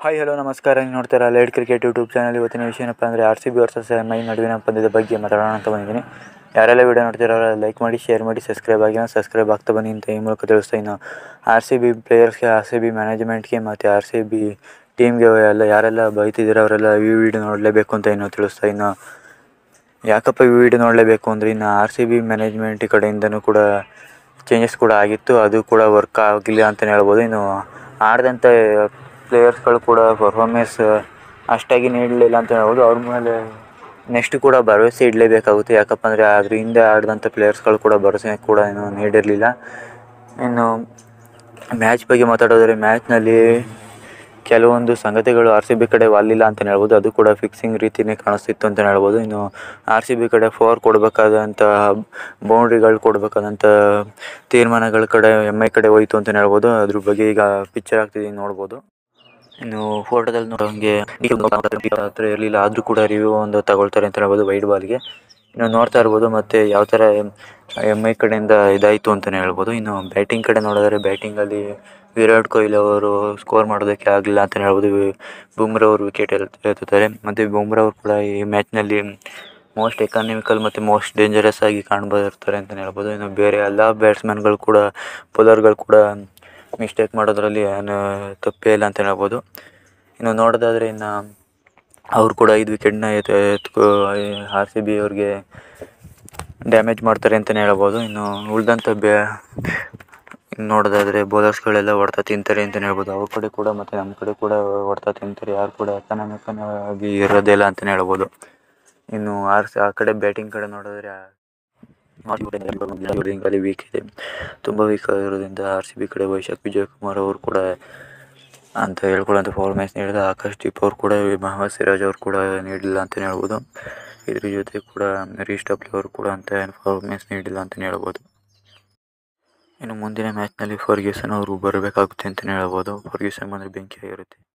Hi hello ನಮಸ್ಕಾರ. ನೀವು ನೋಡ್ತೀರಾ ಲೈಟ್ ಕ್ರಿಕೆಟ್ ಯೂಟ್ಯೂಬ್ ಚಾನಲ್. ಇವತ್ತಿನ ವಿಷಯ ಏನಪ್ಪ ಅಂದರೆ RCB ವರ್ಸಸ್ MI ನಡುವಿನ ಪಂದ್ಯದ ಬಗ್ಗೆ ಮಾತಾಡೋಣ ಅಂತ ಬಂದಿದ್ದೀನಿ. ಯಾರೆಲ್ಲ ವೀಡಿಯೋ ನೋಡ್ತೀರೋ ಲೈಕ್ ಮಾಡಿ, ಶೇರ್ ಮಾಡಿ, ಸಬ್ಸ್ಕ್ರೈಬ್ ಆಗಿ. ಸಬ್ಸ್ಕ್ರೈಬ್ ಆಗ್ತಾ ಬನ್ನಿ ಅಂತ ಈ ಮೂಲಕ ತಿಳಿಸ್ತಾ ಇನ್ನು RCB ಪ್ಲೇಯರ್ಸ್ಗೆ, RCB ಮ್ಯಾನೇಜ್ಮೆಂಟ್ಗೆ ಮತ್ತು RCB ಟೀಮ್ಗೆ ಯಾರೆಲ್ಲ ಬೈತಿದ್ದೀರೋ ಅವರೆಲ್ಲ ಈ ವಿಡಿಯೋ ನೋಡಲೇಬೇಕು ಅಂತ ಇನ್ನು ತಿಳಿಸ್ತಾ ಇನ್ನು ಯಾಕಪ್ಪ ಈ ವಿಡಿಯೋ ನೋಡಲೇಬೇಕು ಅಂದರೆ ಇನ್ನು RCB ಮ್ಯಾನೇಜ್ಮೆಂಟ್ ಕಡೆಯಿಂದನೂ ಕೂಡ ಚೇಂಜಸ್ ಕೂಡ ಆಗಿತ್ತು. ಅದು ಕೂಡ ವರ್ಕ್ ಆಗಿಲ್ಲ ಅಂತಲೇ ಹೇಳ್ಬೋದು. ಇನ್ನು ಆಡಿದಂಥ ಪ್ಲೇಯರ್ಸ್ಗಳು ಕೂಡ ಪರ್ಫಾರ್ಮೆನ್ಸ್ ಅಷ್ಟಾಗಿ ನೀಡಲಿಲ್ಲ ಅಂತ ಹೇಳ್ಬೋದು. ಅವ್ರ ಮೇಲೆ ನೆಕ್ಸ್ಟ್ ಕೂಡ ಭರವಸೆ ಇಡಲೇಬೇಕಾಗುತ್ತೆ. ಯಾಕಪ್ಪ ಅಂದರೆ ಅದ್ರ ಹಿಂದೆ ಆಡಿದಂಥ ಪ್ಲೇಯರ್ಸ್ಗಳು ಕೂಡ ಭರವಸೆ ಕೂಡ ಏನು ನೀಡಿರಲಿಲ್ಲ. ಇನ್ನು ಮ್ಯಾಚ್ ಬಗ್ಗೆ ಮಾತಾಡೋದ್ರೆ ಮ್ಯಾಚ್ನಲ್ಲಿ ಕೆಲವೊಂದು ಸಂಗತಿಗಳು RCB ಕಡೆ ವಾಲಿಲ್ಲ ಅಂತಲೇ ಹೇಳ್ಬೋದು. ಅದು ಕೂಡ ಫಿಕ್ಸಿಂಗ್ ರೀತಿಯೇ ಕಾಣಿಸ್ತಿತ್ತು ಅಂತಲೇ ಹೇಳ್ಬೋದು. ಇನ್ನು RCB ಕಡೆ 4 ಕೊಡಬೇಕಾದಂಥ ಬೌಂಡ್ರಿಗಳು ಕೊಡಬೇಕಾದಂಥ ತೀರ್ಮಾನಗಳ ಕಡೆ MI ಕಡೆ ಹೋಯಿತು ಅಂತಲೇ ಹೇಳ್ಬೋದು. ಅದ್ರ ಬಗ್ಗೆ ಈಗ ಪಿಕ್ಚರ್ ಆಗ್ತಿದೆ ನೋಡ್ಬೋದು. ಇನ್ನು ಫೋಟೋದಲ್ಲಿ ನೋಡೋಂಗೆ ಹತ್ರ ಇರಲಿಲ್ಲ, ಆದರೂ ಕೂಡ ರಿವ್ಯೂ ಒಂದು ತಗೊಳ್ತಾರೆ ಅಂತ ಹೇಳ್ಬೋದು ವೈಡ್ ಬಾಲ್ಗೆ. ಇನ್ನು ನೋಡ್ತಾ ಇರ್ಬೋದು ಮತ್ತು ಯಾವ ಥರ MI ಕಡೆಯಿಂದ ಇದಾಯಿತು ಅಂತಲೇ ಹೇಳ್ಬೋದು. ಇನ್ನು ಬ್ಯಾಟಿಂಗ್ ಕಡೆ ನೋಡಿದ್ರೆ ಬ್ಯಾಟಿಂಗಲ್ಲಿ ವಿರಾಟ್ ಕೊಹ್ಲಿ ಅವರು ಸ್ಕೋರ್ ಮಾಡೋದಕ್ಕೆ ಆಗಲಿಲ್ಲ ಅಂತಲೇ ಹೇಳ್ಬೋದು. ಬುಮ್ರಾ ಅವರು ವಿಕೆಟ್ ಎತ್ತುತ್ತಾರೆ ಮತ್ತು ಬುಮ್ರಾ ಅವರು ಕೂಡ ಈ ಮ್ಯಾಚ್ನಲ್ಲಿ ಮೋಸ್ಟ್ ಎಕಾನಮಿಕಲ್ ಮತ್ತು ಮೋಸ್ಟ್ ಡೇಂಜರಸ್ ಆಗಿ ಕಾಣ್ಬರ್ತಾರೆ ಅಂತಲೇ ಹೇಳ್ಬೋದು. ಇನ್ನು ಬೇರೆ ಎಲ್ಲ ಬ್ಯಾಟ್ಸ್ಮನ್ಗಳು ಕೂಡ ಬೌಲರ್ಗಳು ಕೂಡ ಮಿಸ್ಟೇಕ್ ಮಾಡೋದ್ರಲ್ಲಿ ಏನು ತಪ್ಪೇ ಇಲ್ಲ ಅಂತ ಹೇಳ್ಬೋದು. ಇನ್ನು ನೋಡೋದಾದರೆ ಇನ್ನು ಅವ್ರು ಕೂಡ 5 ವಿಕೆಟ್ನ RCB ಅವ್ರಿಗೆ ಡ್ಯಾಮೇಜ್ ಮಾಡ್ತಾರೆ ಅಂತಲೇ ಹೇಳ್ಬೋದು. ಇನ್ನು ಉಳಿದಂಥ ನೋಡೋದಾದರೆ ಬೌಲರ್ಸ್ಗಳೆಲ್ಲ ಹೊಡ್ತಾ ತಿಂತಾರೆ ಅಂತಲೇ ಹೇಳ್ಬೋದು. ಅವ್ರ ಕಡೆ ಕೂಡ ಮತ್ತು ನಮ್ಮ ಕಡೆ ಕೂಡ ಹೊಡ್ತಾ ತಿಂತಾರೆ. ಯಾರು ಕೂಡ ಎಕಾನಮಿಕಲ್ ಇರೋದೇ ಇಲ್ಲ ಅಂತಲೇ ಹೇಳ್ಬೋದು. ಇನ್ನು ಆ ಕಡೆ ಬ್ಯಾಟಿಂಗ್ ಕಡೆ ನೋಡಿದ್ರೆ ಅಲ್ಲಿ ವೀಕ್ ಇದೆ, ತುಂಬ ವೀಕ್ ಆಗಿರೋದ್ರಿಂದ RCB ಕಡೆ ವೈಶಾಖ್ ವಿಜಯಕುಮಾರ್ ಅವರು ಕೂಡ ಅಂತ ಹೇಳ್ಕೊಳ್ಳೋಂಥ ಪರ್ಫಾರ್ಮೆನ್ಸ್ ನೀಡಿದ. ಆಕಾಶ್ ದೀಪ್ ಅವರು ಕೂಡ, ಮೊಹಮ್ಮದ್ ಸಿರಾಜ್ ಅವರು ಕೂಡ ನೀಡಲಿಲ್ಲ ಅಂತಲೇ ಹೇಳ್ಬೋದು. ಇದ್ರ ಜೊತೆ ಕೂಡ ರೀಸ್ಟಪ್ಲಿ ಅವರು ಕೂಡ ಅಂತ ಪರ್ಫಾರ್ಮೆನ್ಸ್ ನೀಡಿಲ್ಲ ಅಂತಲೇ ಹೇಳ್ಬೋದು. ಇನ್ನು ಮುಂದಿನ ಮ್ಯಾಚ್ನಲ್ಲಿ ಫರ್ಗ್ಯೂಸನ್ ಅವರು ಬರಬೇಕಾಗುತ್ತೆ ಅಂತಲೇ ಹೇಳ್ಬೋದು. ಫರ್ಗ್ಯೂಸನ್ ಬಂದರೆ ಬೆಂಕಿ ಆಗಿರುತ್ತೆ.